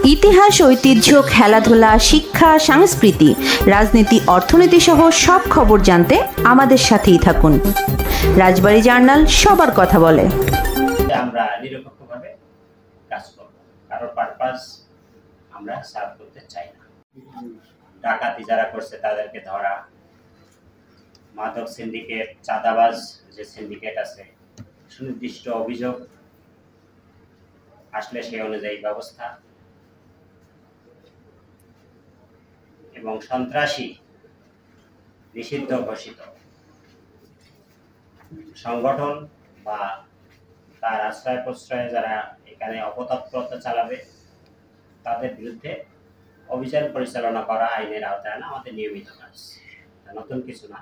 ইতিহাস, ঐতিহ্য, খেলাধুলা, শিক্ষা, সংস্কৃতি, রাজনীতি, অর্থনীতি সহ সব খবর জানতে আমাদের সাথেই থাকুন। রাজবাড়ী জার্নাল সবার কথা বলে। আমরা নিরপেক্ষভাবে কাজ করব, কারোর পারপাস আমরা সার্ভ করতে চাই না। ডাকাতি যারা করছে তাদেরকে ধরা, মাদক সিন্ডিকেট, চাঁদাবাজ যে সিন্ডিকেট আছে, সুনির্দিষ্ট অভিযোগ আসলে সেই অনুযায়ী ব্যবস্থা, এবং সন্ত্রাসী নিষিদ্ধ ঘোষিত সংগঠন বা তার আশ্রয় প্রশ্রয়ে যারা এখানে অপতৎপরতা চালাবে তাদের বিরুদ্ধে অভিযান পরিচালনা করা আইনের আওতায় না আমাদের নিয়মিত কাজ, নতুন কিছু না।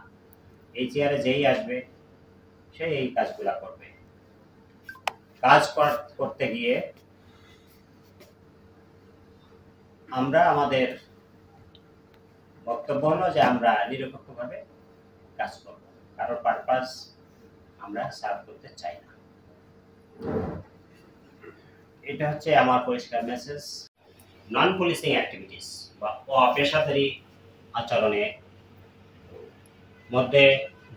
এই চেয়ারে যেই আসবে সে এই কাজগুলা করবে। কাজ করতে গিয়ে আমরা আমাদের বক্তব্য হলো যে আমরা নিরপেক্ষভাবে কাজ করব, কারোর পারপাস আমরা সার্ভ করতে চাই না। এটা হচ্ছে আমার পরিষ্কার মেসেজ। নন পুলিশিং অ্যাক্টিভিটিস বা অপেশাদারী আচরণের মধ্যে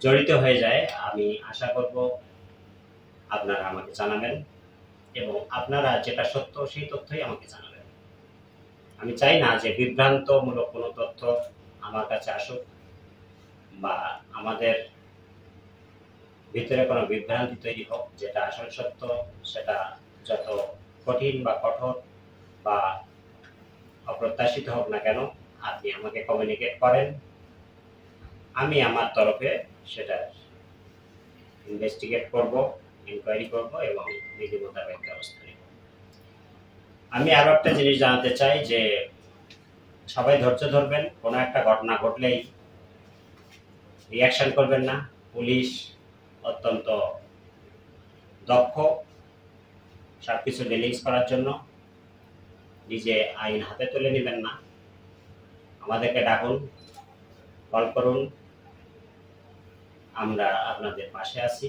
জড়িত হয়ে যায়, আমি আশা করব আপনারা আমাকে জানাবেন এবং আপনারা যেটা সত্য সেই তথ্যই আমাকে জানাবেন। আমি চাই না যে বিভ্রান্তমূলক কোনো তথ্য আমার কাছে আসুক বা আমাদের ভিতরে কোনো বিভ্রান্তি তৈরি হোক। যেটা আসল সত্য সেটা যত কঠিন বা কঠোর বা অপ্রত্যাশিত হোক না কেন, আপনি আমাকে কমিউনিকেট করেন, আমি আমার তরফে সেটা ইনভেস্টিগেট করব, ইনকোয়ারি করব এবং বিধি মোতাবেক ব্যবস্থা নেব। আমি আরো একটা জিনিস জানাতে চাই যে সবাই ধৈর্য ধরবেন। কোনো একটা ঘটনা ঘটলেই রিয়াকশন করবেন না। পুলিশ অত্যন্ত দক্ষ সবকিছু ডিলিংস করার জন্য। নিজে আইন হাতে তুলে নেবেন না, আমাদেরকে ডাকুন, কল করুন, আমরা আপনাদের পাশে আছি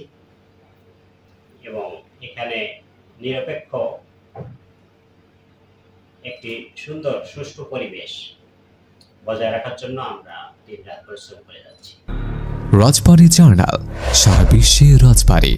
এবং এখানে নিরপেক্ষ একটি সুন্দর সুষ্ঠু পরিবেশ বজায় রাখার জন্য আমরা দিনরাত পরিশ্রম করে যাচ্ছি। রাজবাড়ী জার্নাল, সারা বিশ্বে রাজবাড়ী।